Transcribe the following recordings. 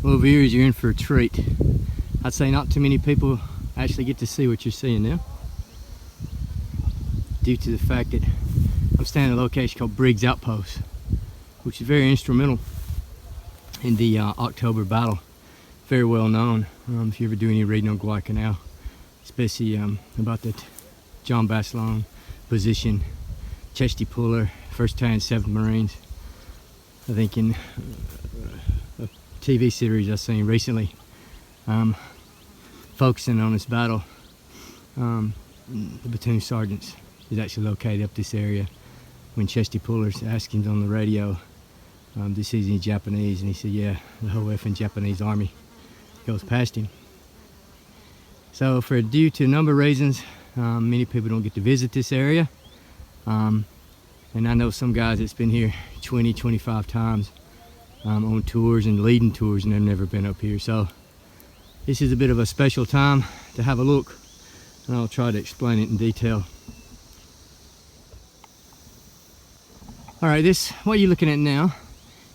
Well, viewers, you're in for a treat. I'd say not too many people actually get to see what you're seeing now, due to the fact that I'm standing at a location called Briggs Outpost, which is very instrumental in the October battle. Very well known. If you ever do any reading on Guadalcanal, especially about that John Basilone position, chesty puller, 1st Battalion, 7th Marines. I think in a TV series I've seen recently, focusing on this battle, the platoon sergeants is actually located up this area. When chesty pullers asked him on the radio, this is in Japanese, and he said, yeah, the whole effing Japanese army goes past him. So due to a number of reasons, many people don't get to visit this area. And I know some guys that's been here 20, 25 times on tours and leading tours, and they've never been up here. So this is a bit of a special time to have a look, and I'll try to explain it in detail. All right, what you're looking at now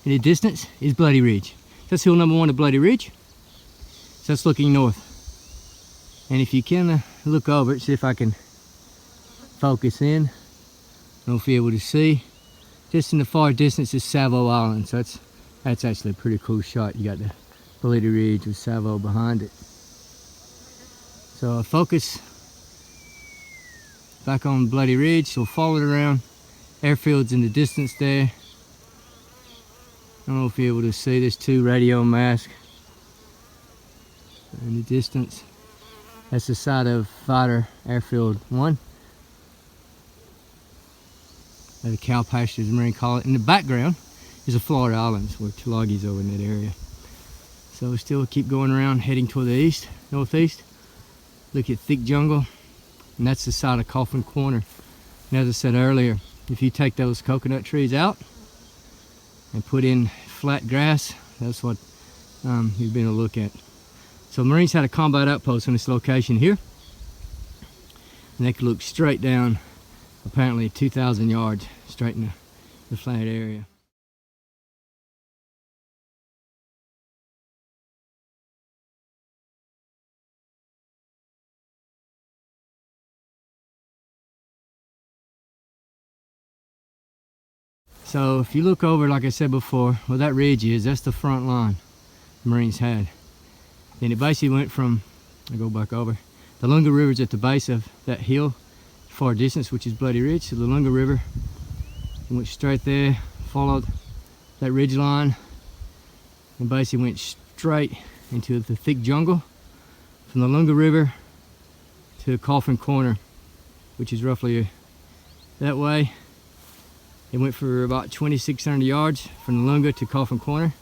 in the distance is Bloody Ridge. That's hill number 1 of Bloody Ridge. So that's looking north. And if you can look over it, see if I can focus in. I don't know if you're able to see. Just in the far distance is Savo Island. So that's actually a pretty cool shot. You got the Bloody Ridge with Savo behind it. So I'll focus back on Bloody Ridge. So we'll follow it around. Airfield's in the distance there. I don't know if you're able to see. There's 2 radio masts in the distance. That's the side of Fighter Airfield 1. The cow pastures, the Marine call it. In the background is the Florida Islands, where Tulagi's over in that area. So we still keep going around, heading toward the east, northeast. Look at thick jungle, and that's the side of Coffin Corner. And as I said earlier, if you take those coconut trees out and put in flat grass, that's what you've been able to look at. So Marines had a combat outpost on this location here, and they could look straight down, apparently 2,000 yards straight in the flat area. So if you look over, like I said before, where that ridge is, that's the front line the Marines had. Then it basically went from, I'll go back over, the Lunga River's at the base of that hill, far distance, which is Bloody Ridge. So the Lunga River went straight there, followed that ridge line, and basically went straight into the thick jungle from the Lunga River to Coffin Corner, which is roughly that way. It went for about 2,600 yards from the Lunga to Coffin Corner,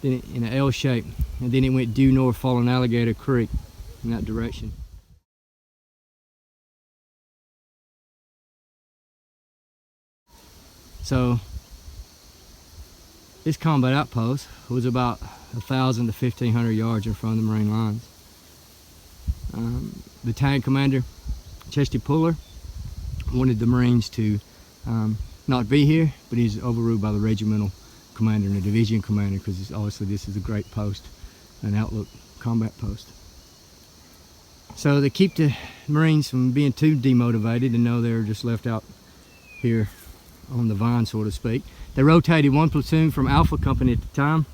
then in an L shape, and then it went due north following Alligator Creek in that direction. So this combat outpost was about 1,000 to 1,500 yards in front of the Marine lines. Battalion commander Chesty Puller wanted the Marines to not be here, but he's overruled by the regimental commander and the division commander, because obviously this is a great post, an outlook combat post. So they keep the Marines from being too demotivated and know they're just left out here on the vine, so to speak. They rotated 1 platoon from Alpha Company at the time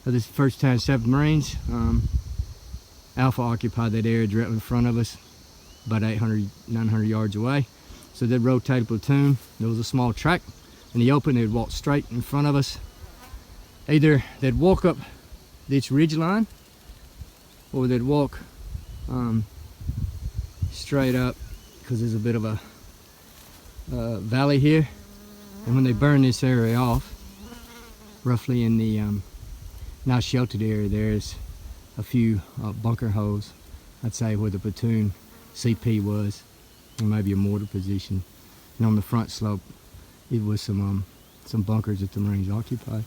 of this 1st Battalion, 7th Marines. Alpha occupied that area directly in front of us, about 800, 900 yards away. So they'd rotate a platoon. There was a small track in the open. They'd walk straight in front of us. Either they'd walk up this ridge line, or they'd walk straight up, because there's a bit of a valley here. And when they burn this area off, roughly in the now sheltered area, there's a few bunker holes, I'd say, where the platoon CP was, and maybe a mortar position. And on the front slope, it was some bunkers that the Marines occupied.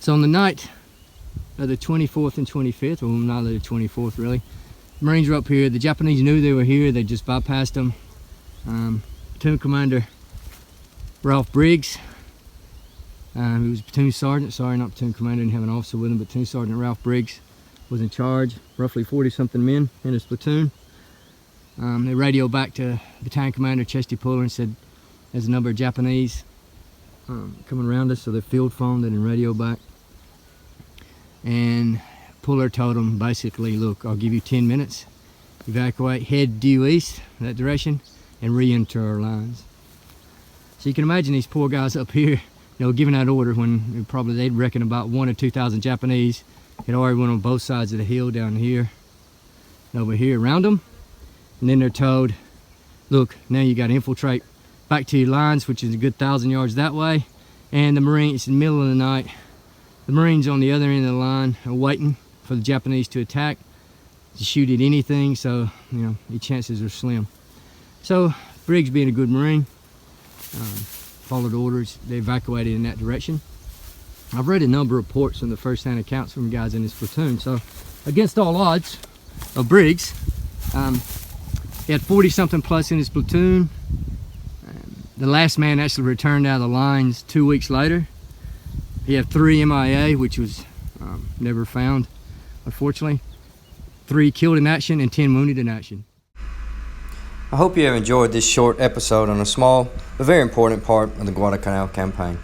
So on the night of the 24th and 25th, well, not the 24th really, Marines were up here. The Japanese knew they were here. They just bypassed them. Platoon Commander Ralph Briggs, he was a platoon sergeant. Sorry, not platoon commander. Didn't have an officer with him, but platoon sergeant Ralph Briggs was in charge. Roughly 40-something men in his platoon. They radioed back to battalion commander Chesty Puller and said there's a number of Japanese coming around us, so they field phoned and radioed back. And Puller told them basically, look, I'll give you 10 minutes, evacuate, head due east, that direction, and re-enter our lines. So you can imagine these poor guys up here, you know, giving that order when probably they'd reckon about 1,000 or 2,000 Japanese had already went on both sides of the hill down here and over here around them. And then they're told, look, now you got to infiltrate back to your lines, which is a good 1,000 yards that way. And the Marines, it's in the middle of the night, the Marines on the other end of the line are waiting for the Japanese to attack, to shoot at anything, so, you know, your chances are slim. So, Briggs, being a good Marine, followed orders. They evacuated in that direction. I've read a number of reports from the first-hand accounts from guys in his platoon. So, against all odds of Briggs, he had 40-something plus in his platoon. The last man actually returned out of the lines 2 weeks later. He had 3 MIA, which was never found, unfortunately. 3 killed in action and 10 wounded in action. I hope you have enjoyed this short episode on a small but very important part of the Guadalcanal campaign.